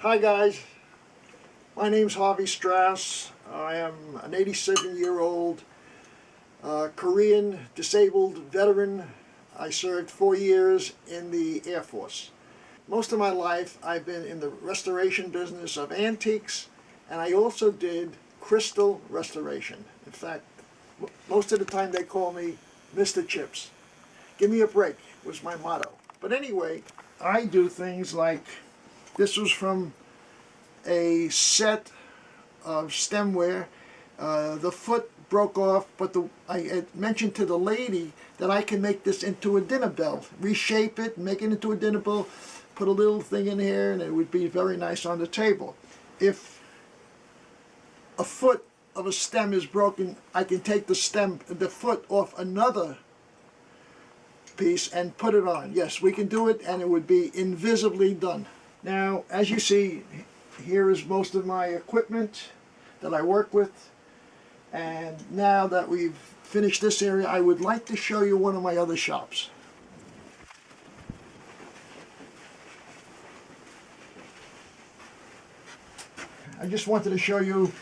Hi guys, my name's Harvey Strauss. I am an 87-year-old Korean disabled veteran. I served 4 years in the Air Force. Most of my life I've been in the restoration business of antiques, and I also did crystal restoration. In fact, most of the time they call me Mr. Chips. Give me a break was my motto. But anyway, I do things like, this was from a set of stemware. The foot broke off, but I had mentioned to the lady that I can make this into a dinner bell, reshape it, make it into a dinner bell, put a little thing in here, and it would be very nice on the table. If a foot of a stem is broken, I can take the foot off another piece and put it on. Yes, we can do it, and it would be invisibly done. Now, as you see, here is most of my equipment that I work with. And now that we've finished this area, I would like to show you one of my other shops. I just wanted to show you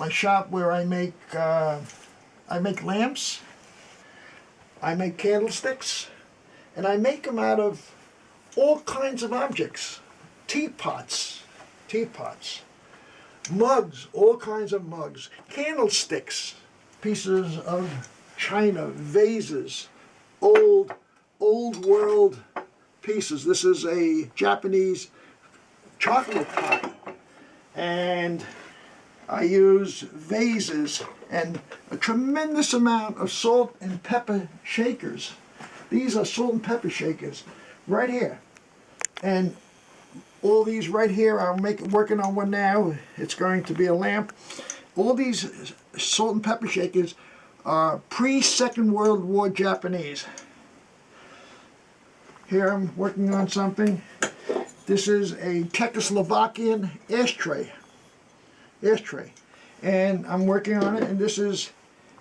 my shop where I make lamps, I make candlesticks, and I make them out of all kinds of objects. Teapots, mugs, all kinds of mugs, candlesticks, pieces of china, vases, old world pieces. This is a Japanese chocolate pot, and I use vases and a tremendous amount of salt and pepper shakers. These are salt and pepper shakers right here, and all these right here, I'm working on one now. It's going to be a lamp. All these salt and pepper shakers are pre-Second World War Japanese. Here I'm working on something. This is a Czechoslovakian ashtray. And I'm working on it, and this is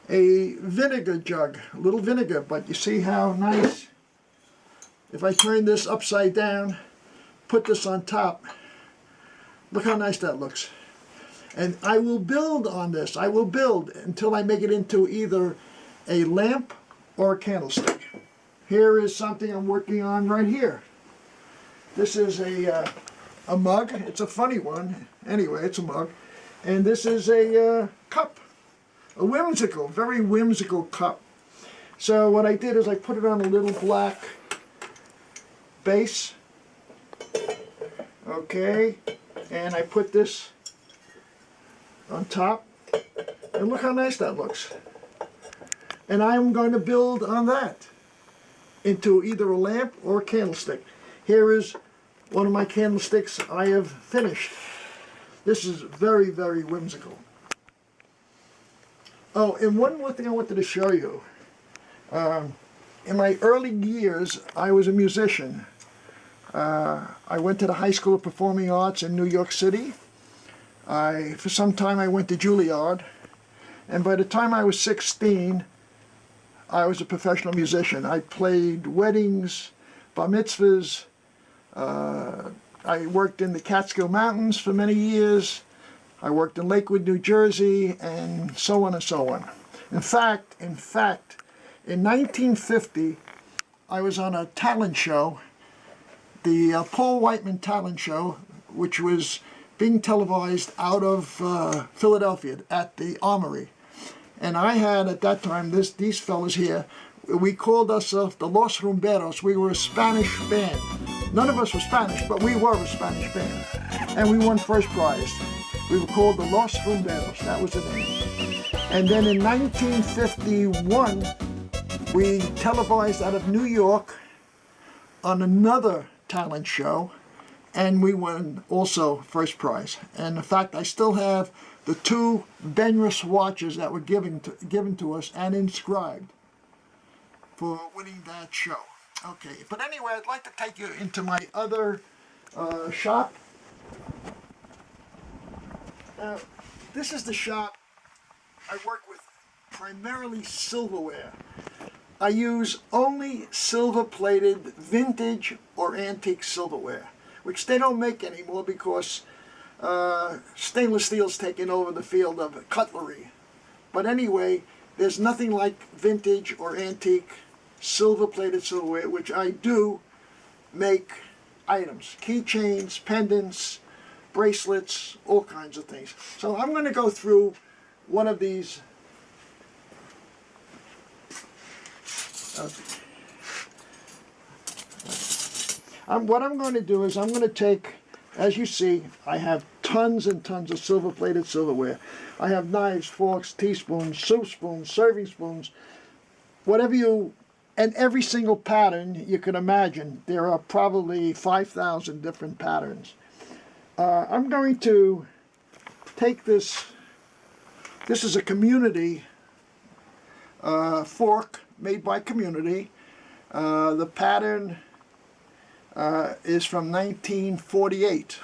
a vinegar jug, a little vinegar, but you see how nice. If I turn this upside down, put this on top, look how nice that looks. And I will build on this. I will build until I make it into either a lamp or a candlestick. Here is something I'm working on right here. This is a mug. It's a funny one. Anyway, it's a mug. And this is a cup. A whimsical, very whimsical cup. So what I did is I put it on a little black base. Okay, and I put this on top, and look how nice that looks. And I'm going to build on that into either a lamp or a candlestick. Here is one of my candlesticks I have finished. This is very, very whimsical. Oh, and one more thing I wanted to show you. In my early years, I was a musician. I went to the High School of Performing Arts in New York City. For some time I went to Juilliard, and by the time I was 16, I was a professional musician. I played weddings, bar mitzvahs. I worked in the Catskill Mountains for many years. I worked in Lakewood, New Jersey, and so on and so on. In fact, in 1950, I was on a talent show, the Paul Whiteman talent show, which was being televised out of Philadelphia at the Armory. And I had, at that time, these fellas here, we called ourselves the Los Rumberos. We were a Spanish band. None of us were Spanish, but we were a Spanish band. And we won first prize. We were called the Los Rumberos. That was the name. And then in 1951, we televised out of New York on another talent show, and we won also first prize. And in fact, I still have the 2 Benrus watches that were given to us and inscribed for winning that show. Okay, but anyway, I'd like to take you into my other shop. Now, this is the shop. I work with primarily silverware. I use only silver-plated vintage or antique silverware. which they don't make anymore because stainless steel's taken over the field of cutlery. But anyway, there's nothing like vintage or antique silver-plated silverware, which I do make items, keychains, pendants, bracelets, all kinds of things. So I'm going to go through one of these. What I'm going to do is I'm going to take, as you see, I have tons and tons of silver-plated silverware. I have knives, forks, teaspoons, soup spoons, serving spoons, whatever you, and every single pattern you can imagine. There are probably 5,000 different patterns. I'm going to take this. This is a community fork made by Community. The pattern is from 1948.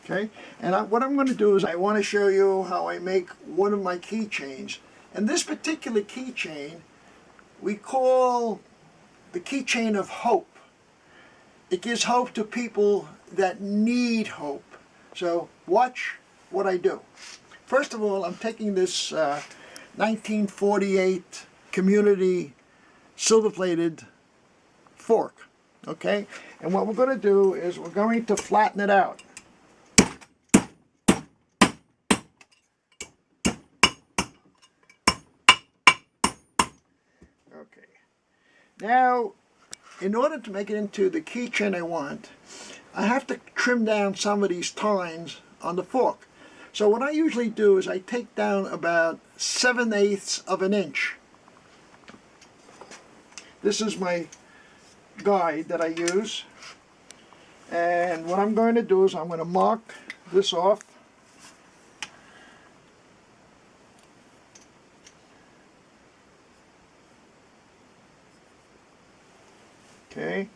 Okay, and what I'm going to do is I want to show you how I make one of my keychains. And this particular keychain we call the keychain of hope. It gives hope to people that need hope. So watch what I do. First of all, I'm taking this 1948 Community silver-plated fork, okay? And what we're going to do is we're going to flatten it out. Okay. Now, in order to make it into the keychain I want, I have to trim down some of these tines on the fork. So what I usually do is I take down about 7/8 of an inch. This is my guide that I use. And what I'm going to do is I'm going to mark this off. Okay.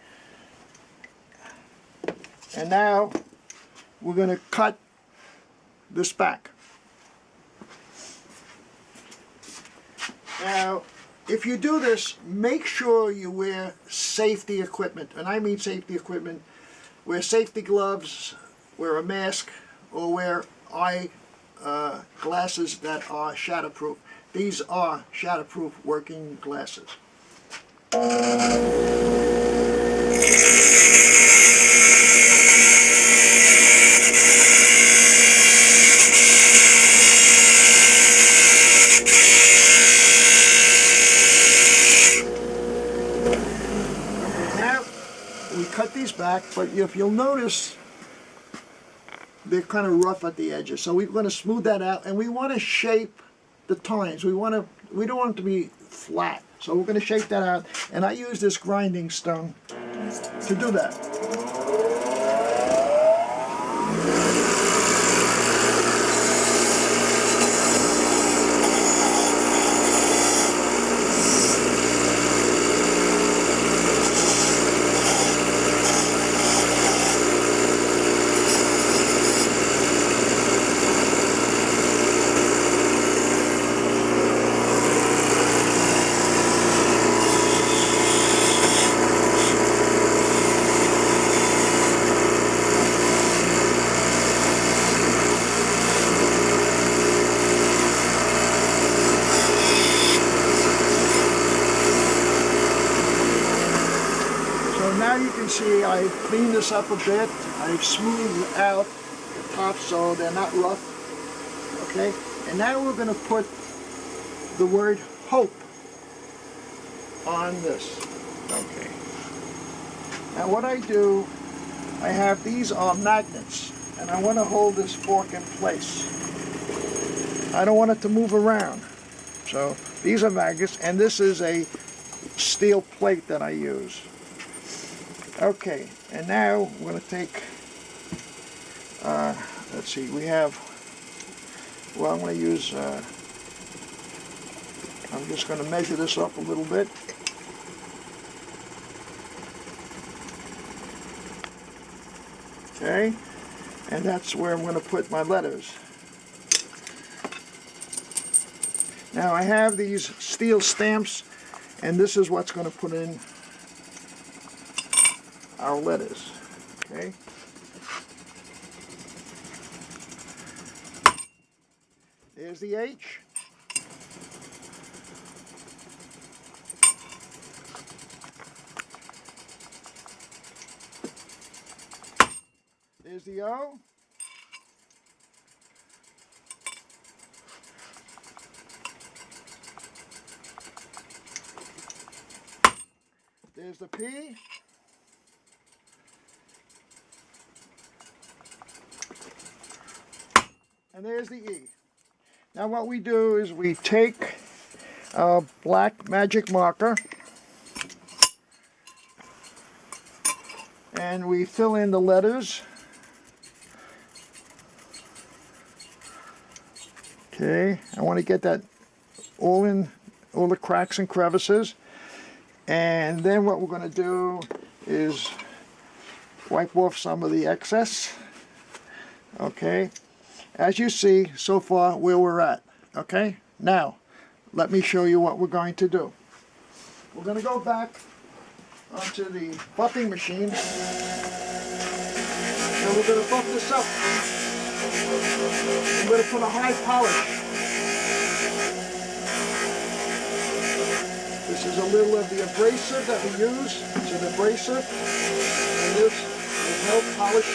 And now we're going to cut this back. Now, if you do this, make sure you wear safety equipment. And I mean safety equipment. Wear safety gloves, wear a mask, or wear eye glasses that are shatterproof. These are shatterproof working glasses. Cut these back, but if you'll notice, they're kind of rough at the edges. So we're going to smooth that out, and we want to shape the tines. We don't want them to be flat. So we're going to shape that out, and I use this grinding stone to do that. Now you can see I've cleaned this up a bit. I've smoothed out the top so they're not rough. Okay, and now we're going to put the word hope on this. Okay. Now what I do, I have these are magnets, and I want to hold this fork in place. I don't want it to move around. So these are magnets, and this is a steel plate that I use. Okay, and now we're going to take, let's see, we have, well, I'm going to use, I'm just going to measure this up a little bit. Okay, and that's where I'm going to put my letters. Now I have these steel stamps, and this is what's going to put in our letters. Okay, There's the H. There's the O. There's the P. And there's the E. Now what we do is we take a black magic marker and we fill in the letters. Okay, I want to get that all in, all the cracks and crevices. And then what we're going to do is wipe off some of the excess. Okay, as you see so far where we're at. Okay, now let me show you what we're going to do. We're going to go back onto the buffing machine and we're going to buff this up. I'm going to put a high polish. This is a little of the abrasive that we use. It's an abrasive, and this will help polish.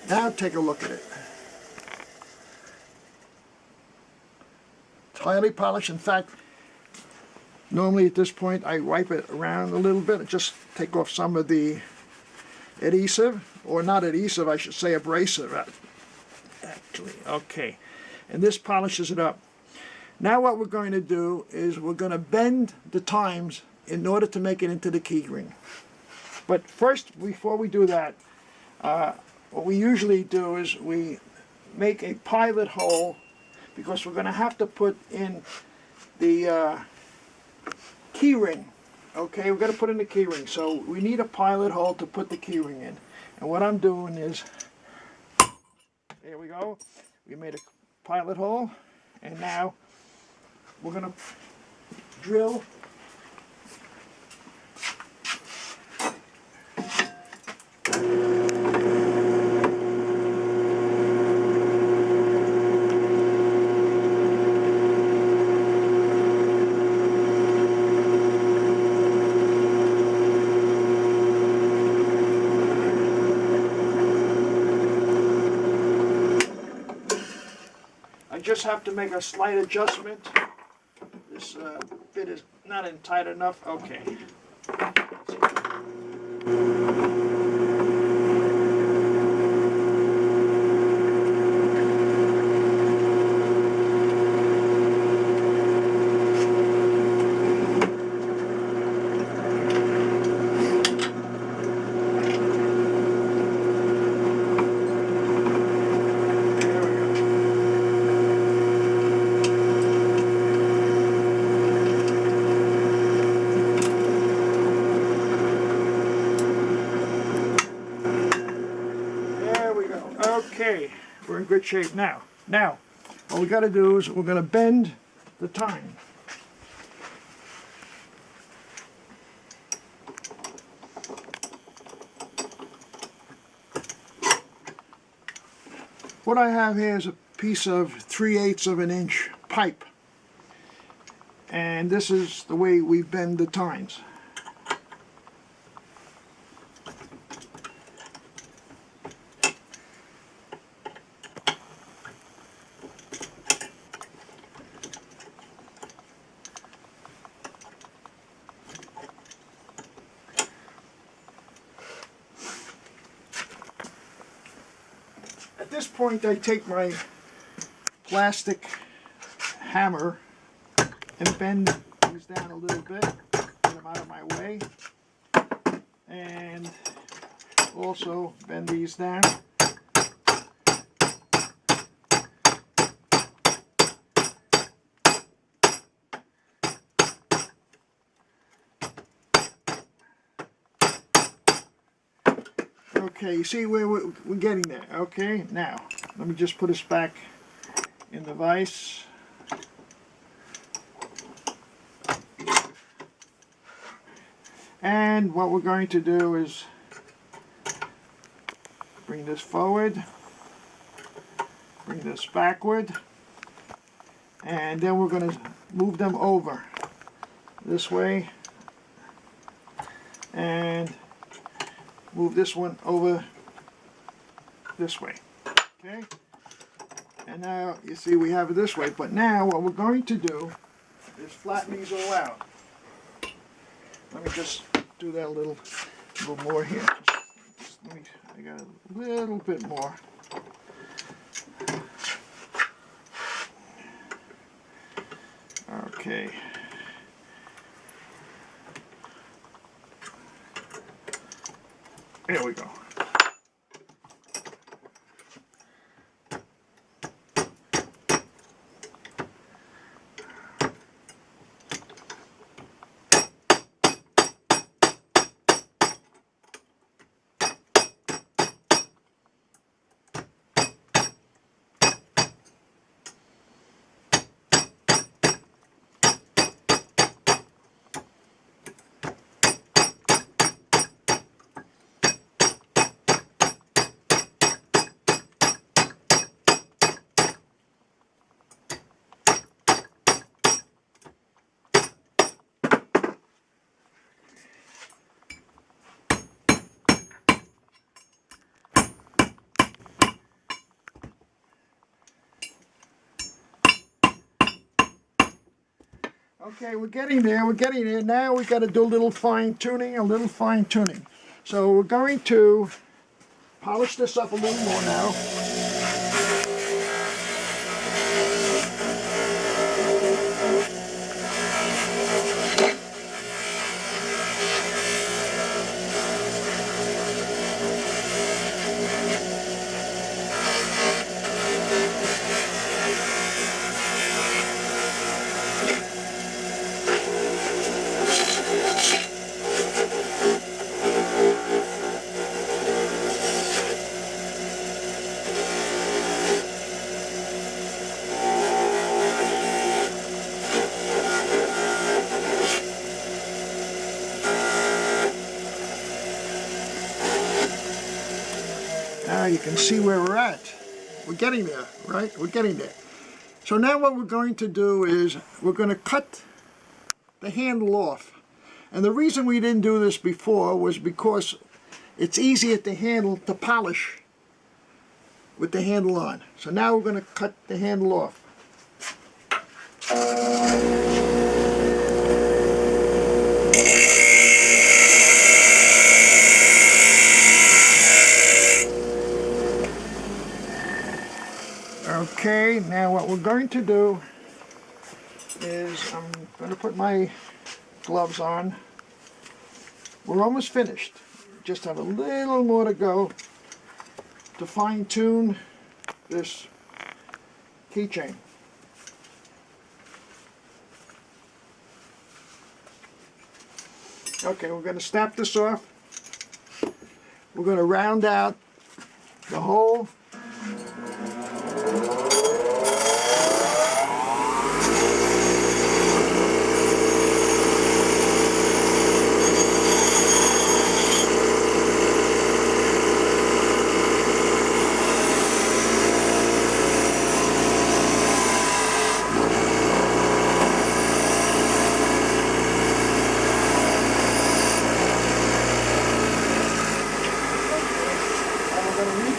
Now take a look at it. It's highly polished. In fact, normally at this point I wipe it around a little bit and just take off some of the adhesive, or not adhesive, I should say abrasive. Actually, okay. And this polishes it up. Now what we're going to do is we're going to bend the times in order to make it into the key ring. But first, before we do that, what we usually do is we make a pilot hole, because we're going to have to put in the key ring. Okay, we're going to put in the key ring. So we need a pilot hole to put the key ring in. And what I'm doing is, there we go. We made a pilot hole. And now we're going to drill . I just have to make a slight adjustment. This bit is not in tight enough. Okay. Okay, we're in good shape now. Now, all we got to do is we're going to bend the tine. What I have here is a piece of 3/8 of an inch pipe. And this is the way we bend the tines. At this point, I take my plastic hammer and bend these down a little bit, get them out of my way, and also bend these down. Okay, you see where we're getting there. Okay, now let me just put this back in the vise. And what we're going to do is bring this forward, bring this backward, and then we're going to move them over this way and move this one over this way. Okay? And now you see we have it this way, but now what we're going to do is flatten these all out. Let me just do that a little more here. I got a little bit more. Okay. There we go. Okay, we're getting there, Now we got to do a little fine tuning, So we're going to polish this up a little more now. Now you can see where we're at. We're getting there, right? We're getting there. So now what we're going to do is we're going to cut the handle off. And the reason we didn't do this before was because it's easier to handle to polish with the handle on. So now we're going to cut the handle off. Okay, now what we're going to do is I'm going to put my gloves on. We're almost finished. Just have a little more to go to fine tune this keychain. Okay, we're going to snap this off. We're going to round out the hole.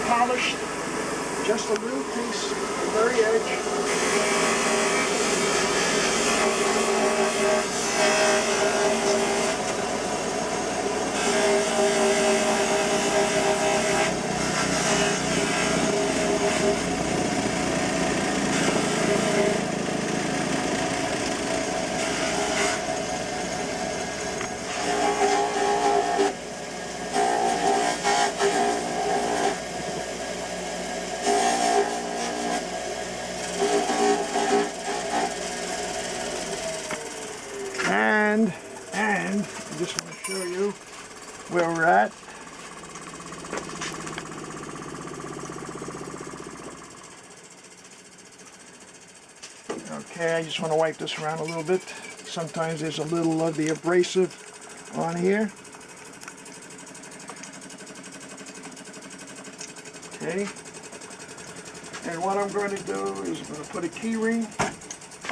Polished just a little piece, the very edge. And Okay, I just want to wipe this around a little bit. Sometimes there's a little of the abrasive on here. Okay. And what I'm going to do is I'm going to put a key ring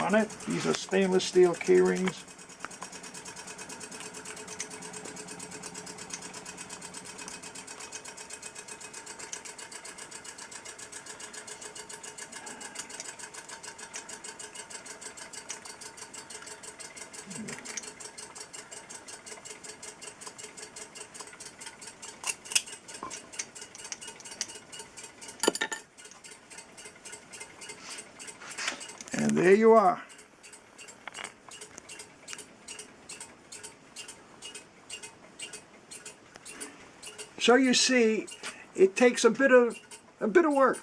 on it. These are stainless steel key rings. And there you are. So you see, it takes a bit of work,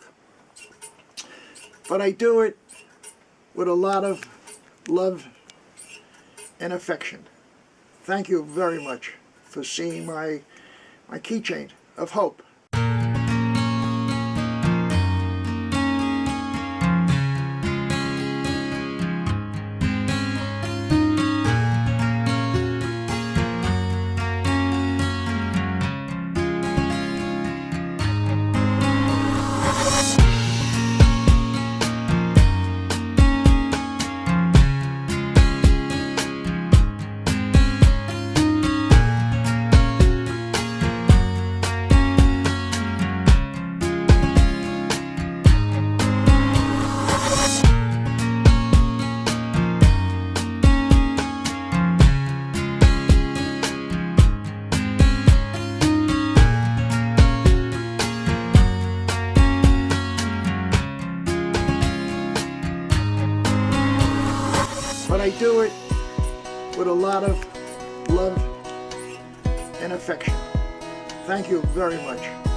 but I do it with a lot of love and affection. Thank you very much for seeing my keychain of hope. But I do it with a lot of love and affection. Thank you very much.